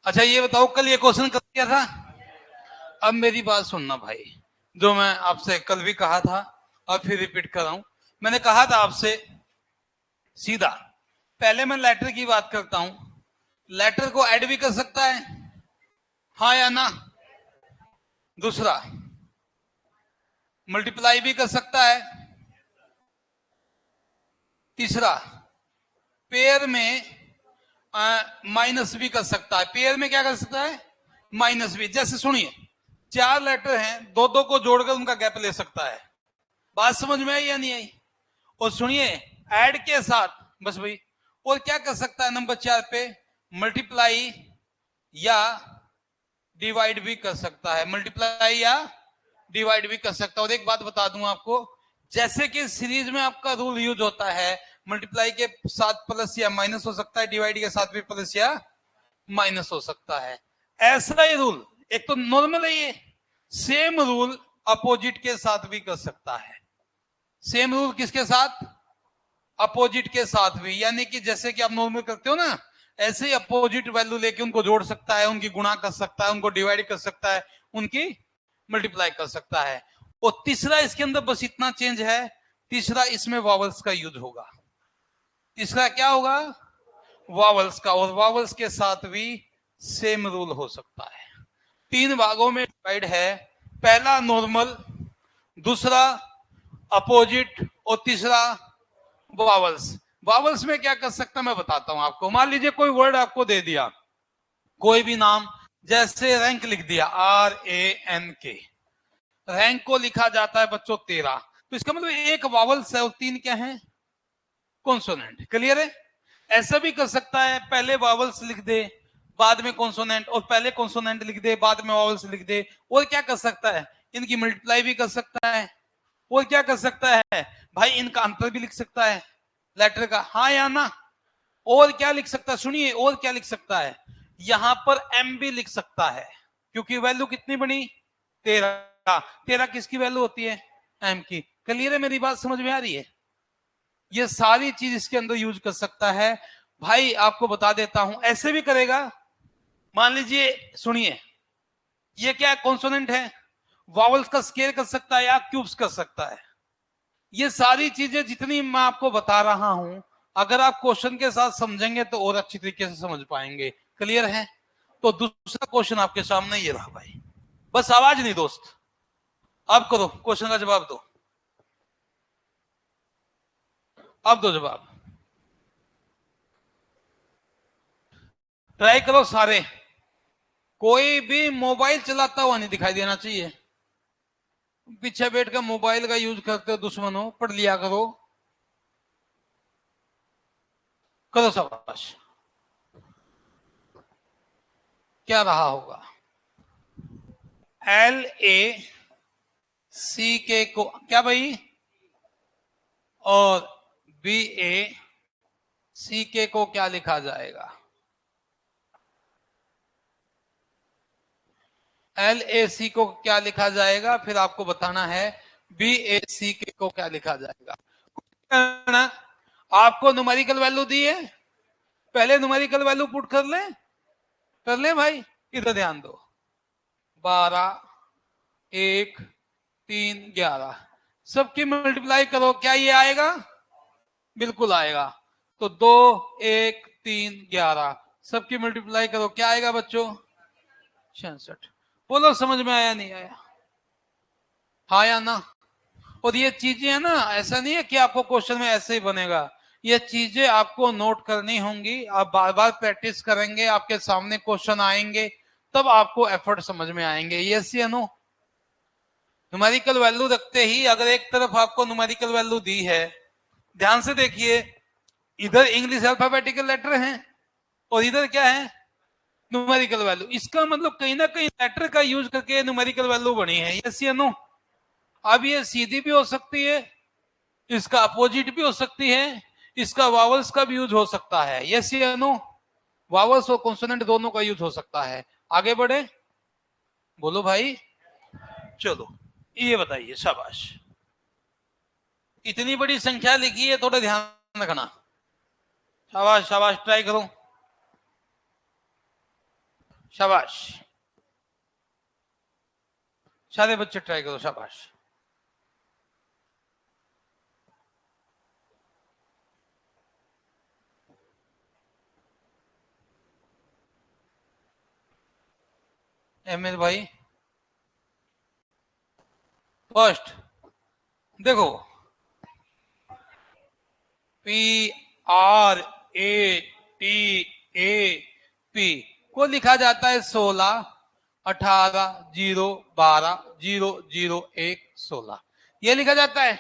अच्छा ये बताओ, कल ये क्वेश्चन कर दिया था। अब मेरी बात सुनना भाई, जो मैं आपसे कल भी कहा था और फिर रिपीट कर रहा हूं। मैंने कहा था आपसे सीधा, पहले मैं लेटर की बात करता हूं। लेटर को ऐड भी कर सकता है, हाँ या ना। दूसरा, मल्टीप्लाई भी कर सकता है। तीसरा, पेयर में माइनस भी कर सकता है। पेयर में क्या कर सकता है? माइनस भी। जैसे सुनिए, चार लेटर हैं, दो दो को जोड़कर उनका गैप ले सकता है। बात समझ में आई या नहीं आई? और सुनिए, ऐड के साथ बस भाई, और क्या कर सकता है नंबर 4 पे? मल्टीप्लाई या डिवाइड भी कर सकता है। मल्टीप्लाई या डिवाइड भी कर सकता है। और एक बात बता दूं आपको, जैसे कि सीरीज में आपका रूल यूज होता है, मल्टीप्लाई के साथ प्लस या माइनस हो सकता है, डिवाइड के साथ भी प्लस या माइनस हो सकता है। ऐसा ही रूल, एक तो नॉर्मल है ये, सेम रूल अपोजिट के साथ भी कर सकता है। सेम रूल किसके साथ? अपोजिट के साथ भी। यानी कि जैसे कि आप नॉर्मल करते हो ना, ऐसे ही अपोजिट वैल्यू लेके उनको जोड़ सकता है, उनकी गुणा कर सकता है, उनको डिवाइड कर सकता है, उनकी मल्टीप्लाई कर सकता है। और तीसरा इसके अंदर बस इतना चेंज है, तीसरा इसमें वावल्स का यूज होगा। तीसरा क्या होगा? वावल्स का। और वावल्स के साथ भी सेम रूल हो सकता है। तीन भागों में डिवाइड है, पहला नॉर्मल, दूसरा अपोजिट, और तीसरा वावल्स। वावल्स में क्या कर सकता मैं बताता हूं आपको। मान लीजिए कोई वर्ड आपको दे दिया, कोई भी नाम, जैसे रैंक लिख दिया, RANK। रैंक को लिखा जाता है बच्चों 13, तो इसका मतलब एक वावल्स है और तीन क्या है? कॉन्सोनेंट। क्लियर है? ऐसा भी कर सकता है, पहले वावल्स लिख दे बाद में कॉन्सोनेंट, और पहले कॉन्सोनेंट लिख दे बाद में वावल्स लिख दे। और क्या कर सकता है? इनकी मल्टीप्लाई भी कर सकता है। और क्या कर सकता है भाई? इनका अंतर भी लिख सकता है लेटर का, हाँ या ना। और क्या लिख सकता है? सुनिए, और क्या लिख सकता है? यहां पर m भी लिख सकता है, क्योंकि वैल्यू कितनी बनी? 13। 13 किसकी वैल्यू होती है? m की। क्लियर है? मेरी बात समझ में आ रही है? ये सारी चीज इसके अंदर यूज कर सकता है। भाई आपको बता देता हूं, ऐसे भी करेगा। मान लीजिए, सुनिए, ये क्या कॉन्सोनेंट है, वावल्स का स्केयर कर सकता है या क्यूब्स कर सकता है। ये सारी चीजें जितनी मैं आपको बता रहा हूं, अगर आप क्वेश्चन के साथ समझेंगे तो और अच्छी तरीके से समझ पाएंगे। क्लियर है? तो दूसरा क्वेश्चन आपके सामने ये रहा भाई। बस आवाज नहीं दोस्त, अब करो, क्वेश्चन का जवाब दो, अब दो जवाब। ट्राई करो सारे, कोई भी मोबाइल चलाता हुआ नहीं दिखाई देना चाहिए। पीछे बैठ कर मोबाइल का यूज करते हो दुश्मनों, पढ़ लिया करो। करो शाबाश। क्या रहा होगा? LACK को क्या भाई? और BACK को क्या लिखा जाएगा? LAC को क्या लिखा जाएगा? फिर आपको बताना है BACK को क्या लिखा जाएगा। आपको न्यूमेरिकल वैल्यू दी है, पहले न्यूमेरिकल वैल्यू पुट कर ले भाई। इधर ध्यान दो, 12, 1, 3, 11, सबकी मल्टीप्लाई करो, क्या ये आएगा? बिल्कुल आएगा। तो 2, 1, 3, 11, सबकी मल्टीप्लाई करो, क्या आएगा बच्चों? 66। बोलो समझ में आया नहीं आया? हाँ या ना? और ये चीजें है ना, ऐसा नहीं है कि आपको क्वेश्चन में ऐसे ही बनेगा। ये चीजें आपको नोट करनी होंगी, आप बार बार प्रैक्टिस करेंगे, आपके सामने क्वेश्चन आएंगे, तब आपको एफर्ट समझ में आएंगे। यस या नो? न्यूमेरिकल वैल्यू रखते ही, अगर एक तरफ आपको न्यूमेरिकल वैल्यू दी है, ध्यान से देखिए, इधर इंग्लिश अल्फाबेटिकल लेटर हैं और इधर क्या है? Numerical value. इसका मतलब कहीं ना कहीं लेटर का यूज करके न्यूमेरिकल वैल्यू बनी है। यस या नो? अब ये सीधी भी हो सकती है, इसका अपोजिट भी हो सकती है, इसका वावल्स का भी यूज हो सकता है। यस या नो? वावल्स और कॉन्सोनेंट दोनों का यूज हो सकता है। आगे बढ़े, बोलो भाई। चलो ये बताइए, शाबाश। इतनी बड़ी संख्या लिखी है, थोड़ा ध्यान रखना। शाबाश शाबाश, ट्राई करो। शाबाश, सारे बच्चे ट्राई करो, शाबाश। मेरे भाई फर्स्ट देखो, P R A T A P को लिखा जाता है 16, 18, 0, 12, 0, 0, 1, 16, ये लिखा जाता है।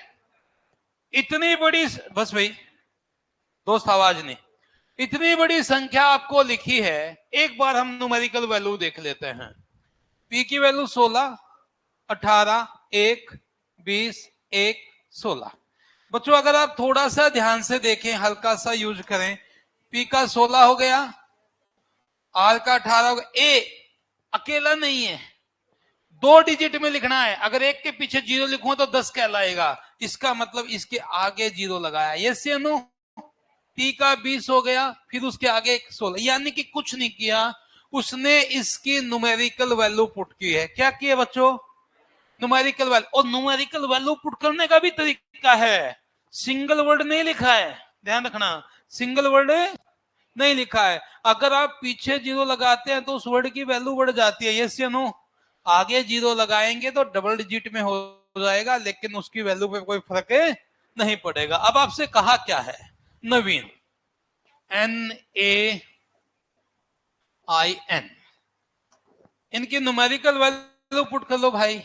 इतनी बड़ी, बस भाई दोस्त आवाज नहीं, इतनी बड़ी संख्या आपको लिखी है। एक बार हम न्यूमेरिकल वैल्यू देख लेते हैं। पी की वैल्यू 16, 18, 1, 20, 1, 16। बच्चों अगर आप थोड़ा सा ध्यान से देखें, हल्का सा यूज करें, पी का 16 हो गया, आर का 18 हो गया। ए अकेला नहीं है, 2 डिजिट में लिखना है। अगर एक के पीछे 0 लिखूं तो 10 कहलाएगा, इसका मतलब इसके आगे 0 लगाया। यस या नो? टी का 20 हो गया, फिर उसके आगे 16, यानी कि कुछ नहीं किया, उसने इसकी न्यूमेरिकल वैल्यू पुट की है। क्या किया बच्चों? Numerical value. और न्यूमेरिकल वैल्यू पुट करने का भी तरीका है, सिंगल वर्ड नहीं लिखा है, ध्यान रखना, सिंगल वर्ड नहीं लिखा है। अगर आप पीछे 0 लगाते हैं तो उस वर्ड की वैल्यू बढ़ जाती है। यस या नो? आगे 0 लगाएंगे तो डबल डिजिट में हो जाएगा, लेकिन उसकी वैल्यू पे कोई फर्क नहीं पड़ेगा। अब आपसे कहा क्या है, नवीन, NAIN, इनकी न्यूमेरिकल वैल्यू पुट कर लो भाई।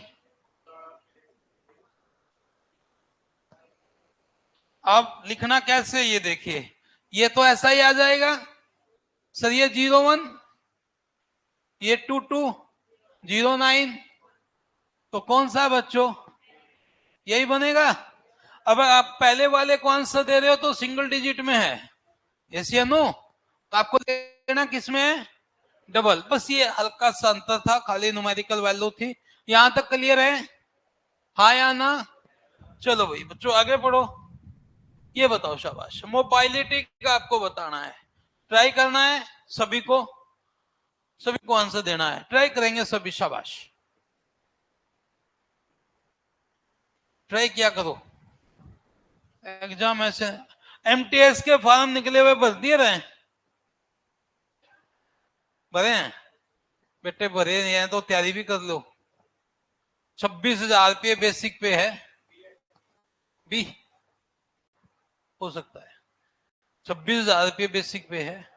अब लिखना कैसे ये देखिए, ये तो ऐसा ही आ जाएगा सर, ये 01, ये 22, 09, तो कौन सा बच्चों? यही बनेगा। अब आप पहले वाले को आंसर दे रहे हो तो सिंगल डिजिट में है, यस या नो? तो आपको लेना किस में है? डबल। बस ये हल्का सा अंतर था, खाली न्यूमेरिकल वैल्यू थी। यहां तक क्लियर है? हाँ या ना? चलो भाई बच्चों आगे बढ़ो। ये बताओ, शाबाश, मोबाइलिटी का आपको बताना है, ट्राई करना है सभी को, सभी को आंसर देना है, ट्राई करेंगे सभी, शाबाश, ट्राई किया करो। एग्जाम ऐसे, MTS के फॉर्म निकले हुए भर दिए रहे, भरे हैं बेटे? भरे हैं तो तैयारी भी कर लो। 26,000 रुपये बेसिक पे है, बी हो सकता है, 26,000 रुपये बेसिक पे है।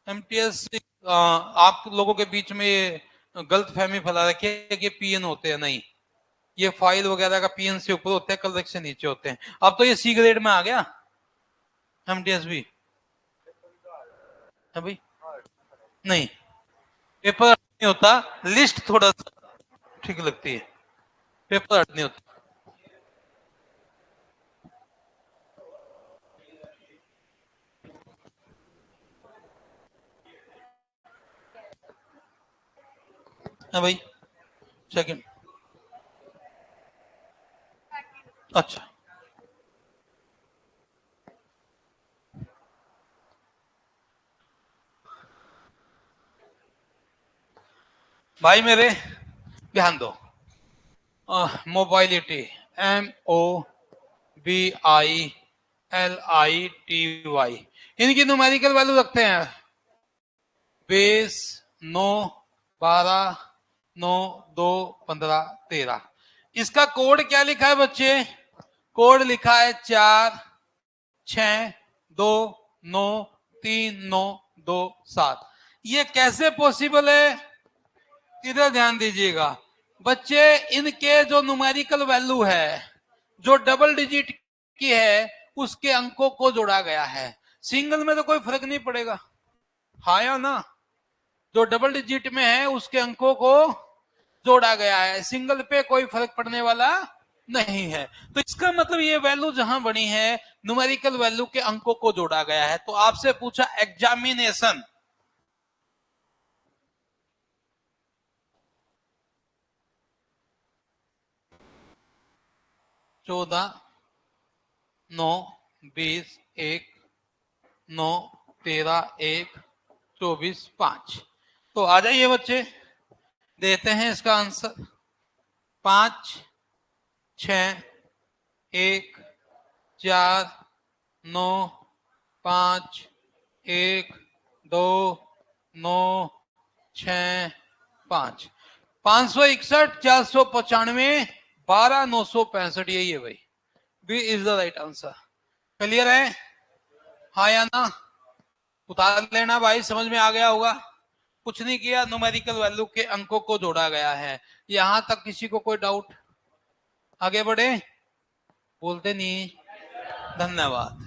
MTS आप लोगों के बीच में ये गलत फहमी फैला रखी है कि PN होते हैं, नहीं, ये फाइल वगैरह का PN से ऊपर होते हैं, कलेक्शन से नीचे होते हैं। अब तो ये C ग्रेड में आ गया MTS भी है भाई। नहीं, पेपर नहीं होता, लिस्ट थोड़ा सा ठीक लगती है, पेपर नहीं होता। है भाई, सेकंड, अच्छा भाई मेरे ध्यान दो, मोबाइलिटी, MOBILITY, इनकी न्यूमेरिकल वैल्यू रखते हैं 20, 9, 12, 9, 2, 15, 13। इसका कोड क्या लिखा है बच्चे? कोड लिखा है 4, 6, 2, 9, 3, 9, 2, 7। ये कैसे पॉसिबल है? इधर ध्यान दीजिएगा बच्चे, इनके जो न्यूमेरिकल वैल्यू है, जो डबल डिजिट की है, उसके अंकों को जोड़ा गया है। सिंगल में तो कोई फर्क नहीं पड़ेगा, हाँ या ना? जो डबल डिजिट में है उसके अंकों को जोड़ा गया है, सिंगल पे कोई फर्क पड़ने वाला नहीं है। तो इसका मतलब ये वैल्यू जहां बनी है, न्यूमेरिकल वैल्यू के अंकों को जोड़ा गया है। तो आपसे पूछा एग्जामिनेशन, चौदह, 9, 20, 1, 9, 13, 1, 24/5। तो आ जाइए बच्चे, देते हैं इसका आंसर। 5 6 1 4 9 5 1 2 9 6 5 561 495 12 965, यही है भाई। B is the right answer. Clear है? हाँ या ना? उतार लेना भाई, समझ में आ गया होगा। कुछ नहीं किया, न्यूमेरिकल वैल्यू के अंकों को जोड़ा गया है। यहां तक किसी को कोई डाउट? आगे बढ़े? बोलते नहीं। धन्यवाद।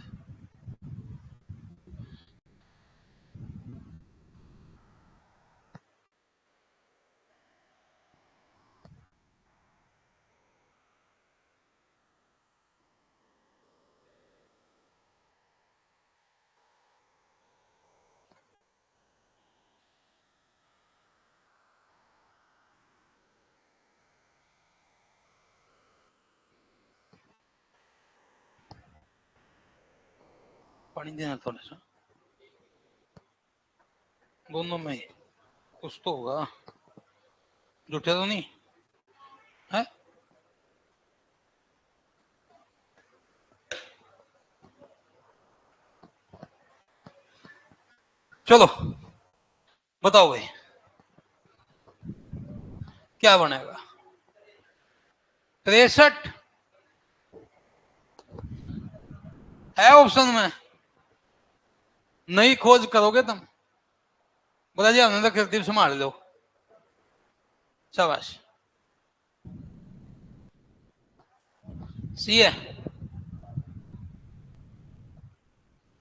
पानी देना थोड़ा सा, दोनों में ही कुछ तो होगा, जुटे तो नहीं है? चलो बताओ भाई, क्या बनेगा? 63 है ऑप्शन में? नई खोज करोगे तुम? बोला जी हमने तो कृत्रिम संभाल लो। शाबाश। सी है?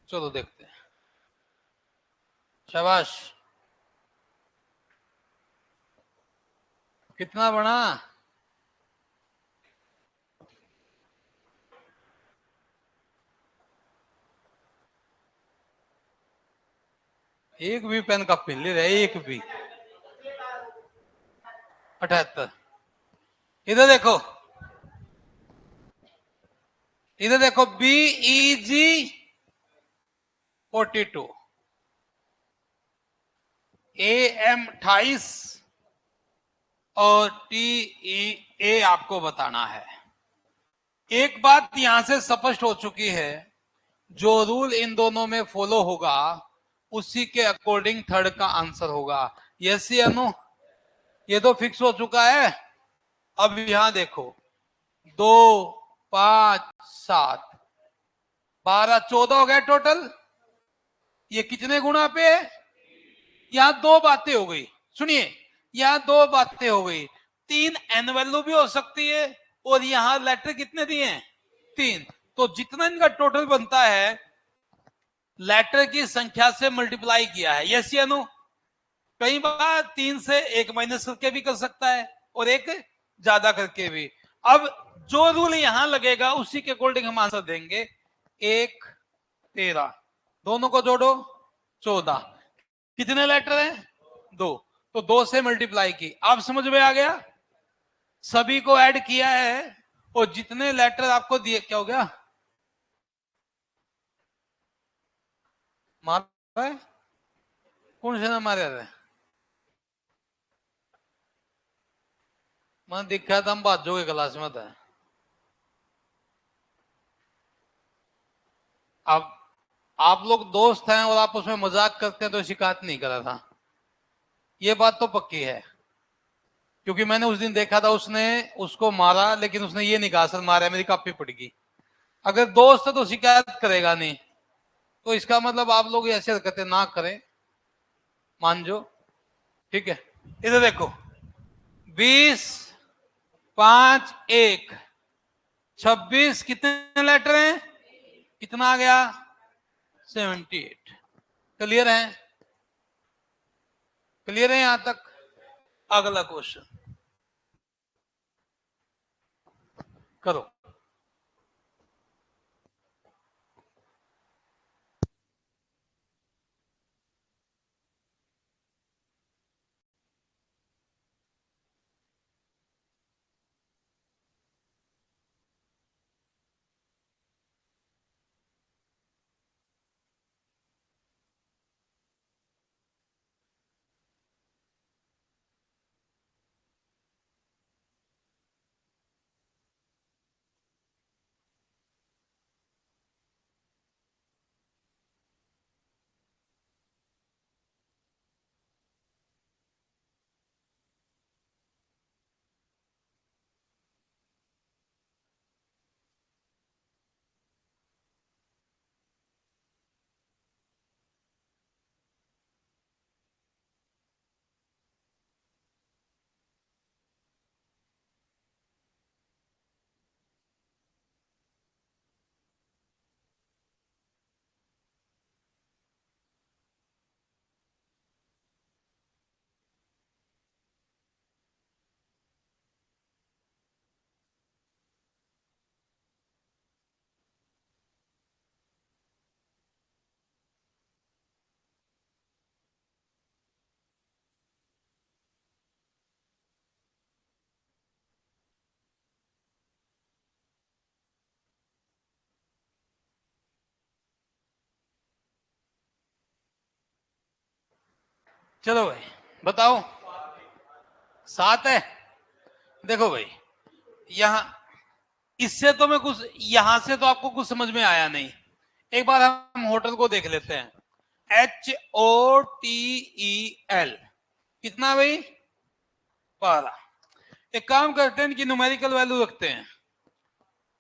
चलो देखते हैं। शाबाश। कितना बना? एक भी पेन का पिन ले रहे, एक भी। 78। इधर देखो, इधर देखो, BEG 42, AM 28 और TEA आपको बताना है। एक बात यहां से स्पष्ट हो चुकी है, जो रूल इन दोनों में फॉलो होगा उसी के अकॉर्डिंग थर्ड का आंसर होगा। यस या नो? ये तो फिक्स हो चुका है। अब यहां देखो, 2 5 7 12 14 हो गए टोटल। ये कितने गुणा पे है? यहां दो बातें हो गई, सुनिए, यहां दो बातें हो गई। 3 एन वैल्यू भी हो सकती है, और यहां लेटर कितने दिए हैं? 3। तो जितना इनका टोटल बनता है, लेटर की संख्या से मल्टीप्लाई किया है। यस या नो? कई बार 3 से एक माइनस करके भी कर सकता है, और एक ज्यादा करके भी। अब जो रूल यहां लगेगा उसी के अकॉर्डिंग हम आंसर देंगे। 1 13, दोनों को जोड़ो 14। कितने लेटर हैं? 2। तो 2 से मल्टीप्लाई की। आप समझ में आ गया? सभी को ऐड किया है, और जितने लेटर आपको दिए, क्या हो गया? मारा है? कौन से ना मारे रहे? मैं दिखा था हम बाजू के क्लास में था। अब आप लोग दोस्त हैं और आप उसमें मजाक करते हैं तो शिकायत नहीं करा था, ये बात तो पक्की है। क्योंकि मैंने उस दिन देखा था, उसने उसको मारा, लेकिन उसने ये नहीं कहा सर मारा, मेरी कापी पड़ गई। अगर दोस्त है तो शिकायत करेगा नहीं। तो इसका मतलब आप लोग ऐसे हरकतें ना करें, मान जो। ठीक है, इधर देखो, 20 5 1 26, कितने लेटर हैं? कितना आ गया? 78। क्लियर है? क्लियर है यहां तक? अगला क्वेश्चन करो। चलो भाई बताओ, 7 है। देखो भाई यहां इससे तो मैं कुछ, यहां से तो आपको कुछ समझ में आया नहीं। एक बार हम होटल को देख लेते हैं। HOTEL कितना भाई? 12। एक काम करते हैं कि न्यूमेरिकल वैल्यू रखते हैं,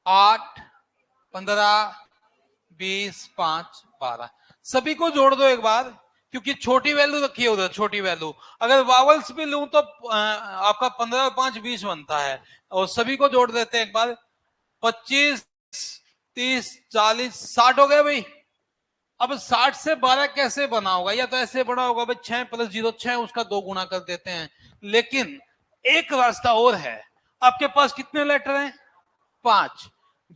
8, 15, 20, 5, 12। सभी को जोड़ दो एक बार, क्योंकि छोटी वैल्यू रखी है उधर, छोटी वैल्यू। अगर वावल्स भी लूं तो आपका 15 और 5 20 बनता है। और सभी को जोड़ देते हैं एक बार, 25, 30, 40, 60 हो गया भाई। अब 60 से 12 कैसे बना होगा? या तो ऐसे बना होगा भाई, 6 + 0 6, उसका 2 गुना कर देते हैं। लेकिन एक रास्ता और है। आपके पास कितने लेटर हैं? 5।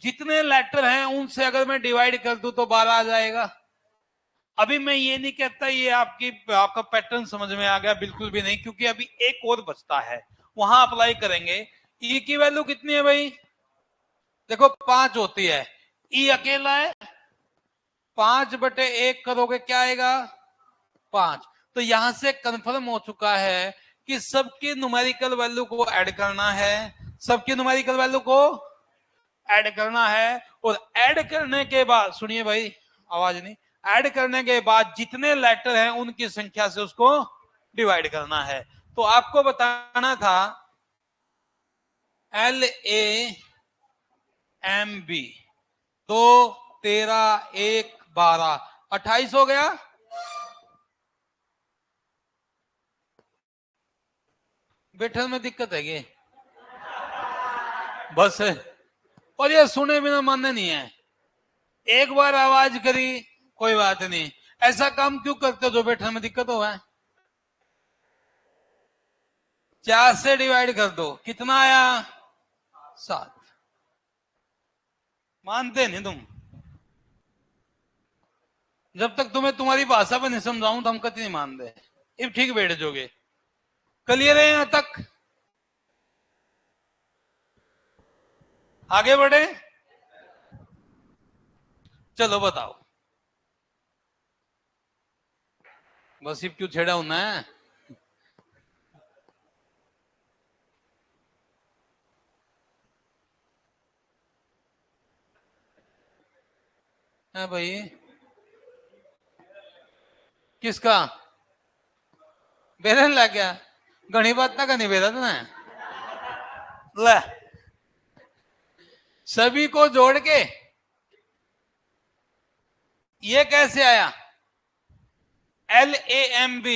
जितने लेटर हैं उनसे अगर मैं डिवाइड कर दूं तो 12 आ जाएगा। अभी मैं ये नहीं कहता ये आपका पैटर्न समझ में आ गया, बिल्कुल भी नहीं, क्योंकि अभी एक और बचता है, वहां अप्लाई करेंगे। ई की वैल्यू कितनी है भाई? देखो 5 होती है, ई अकेला है, 5/1 करोगे क्या आएगा? 5। तो यहां से कंफर्म हो चुका है कि सबकी न्यूमेरिकल वैल्यू को ऐड करना है, सबकी न्यूमेरिकल वैल्यू को ऐड करना है। और ऐड करने के बाद, सुनिए भाई, आवाज नहीं, ऐड करने के बाद जितने लेटर हैं उनकी संख्या से उसको डिवाइड करना है। तो आपको बताना था LAMB 2, 13, 1, 12, 28 हो गया। बैठने में दिक्कत है ये बस है। और ये सुने बिना मानने नहीं है। एक बार आवाज करी कोई बात नहीं। ऐसा काम क्यों करते हो जो बैठने में दिक्कत हो है? 4 से डिवाइड कर दो, कितना आया? 7। मानते नहीं तुम। जब तक तुम्हें तुम्हारी भाषा पर नहीं समझाऊं तो हम कति नहीं मानते। अब ठीक बैठ जोगे। क्लियर है यहां तक? आगे बढ़े? चलो बताओ। बस अब क्यों छेड़ा होना है? भाई किसका बेरन लग गया? घनी बात ना करनी बेरा ना ले। सभी को जोड़ के ये कैसे आया? LAMB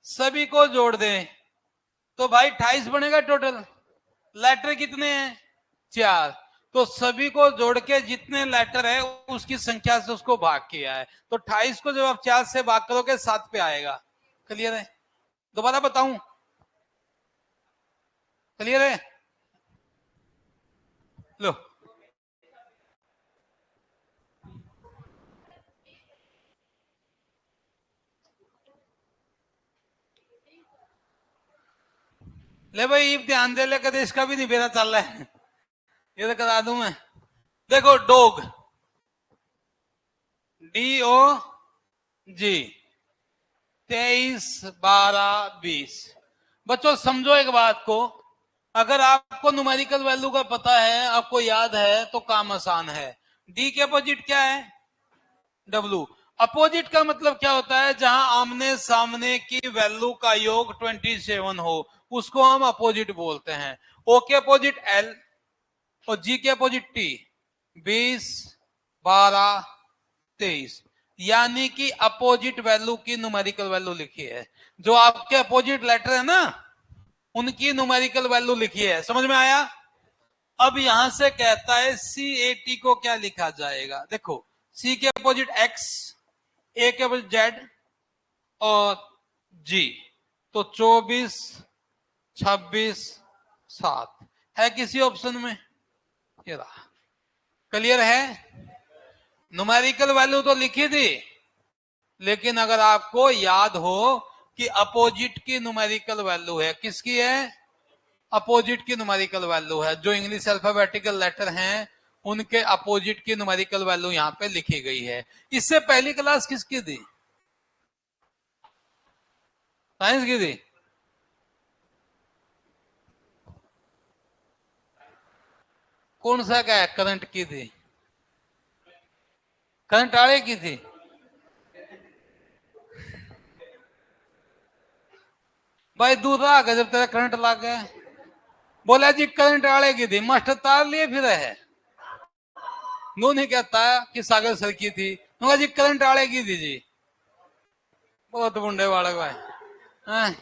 सभी को जोड़ दें तो भाई 28 बनेगा टोटल। लेटर कितने हैं? 4। तो सभी को जोड़ के जितने लेटर है उसकी संख्या से उसको भाग किया है। तो 28 को जब आप 4 से भाग करोगे 7 पे आएगा। क्लियर है? दोबारा बताऊं? क्लियर है? लो, ले भाई ध्यान दे ले, कदे इसका भी नहीं बेरा चल रहा है। ये तो करा दूं मैं। देखो डॉग, DOG, 23, 12, 20। बच्चों समझो एक बात को, अगर आपको न्यूमेरिकल वैल्यू का पता है, आपको याद है, तो काम आसान है। डी के अपोजिट क्या है? W। अपोजिट का मतलब क्या होता है? जहां आमने सामने की वैल्यू का योग 27 हो, उसको हम अपोजिट बोलते हैं। O के अपोजिट L और G के अपोजिट T। 20, 12, 23, यानी कि अपोजिट वैल्यू की न्यूमेरिकल वैल्यू लिखी है। जो आपके अपोजिट लेटर है ना, उनकी न्यूमेरिकल वैल्यू लिखी है। समझ में आया? अब यहां से कहता है CAT को क्या लिखा जाएगा? देखो, C के अपोजिट X, A के अपोजिट Z और G। तो 24, 26, 7 है किसी ऑप्शन में? ये रहा। क्लियर है? न्यूमेरिकल वैल्यू तो लिखी थी, लेकिन अगर आपको याद हो कि अपोजिट की न्यूमेरिकल वैल्यू है, किसकी है? अपोजिट की न्यूमेरिकल वैल्यू है। जो इंग्लिश अल्फाबेटिकल लेटर हैं उनके अपोजिट की न्यूमेरिकल वैल्यू यहां पे लिखी गई है। इससे पहली क्लास किसकी थी? साइंस की थी। कौन सा क्या है? करंट की थी। करंट आड़े की थी। भाई दूर रहा कर जब तेरा करंट लग गया। बोला जी करंट आड़े की थी, मास्टर तार लिए फिर है। नो नहीं कहता कि सागर सर की थी, जी करंट आड़े की थी जी। बहुत बुंडे बालक भाई। हाँ।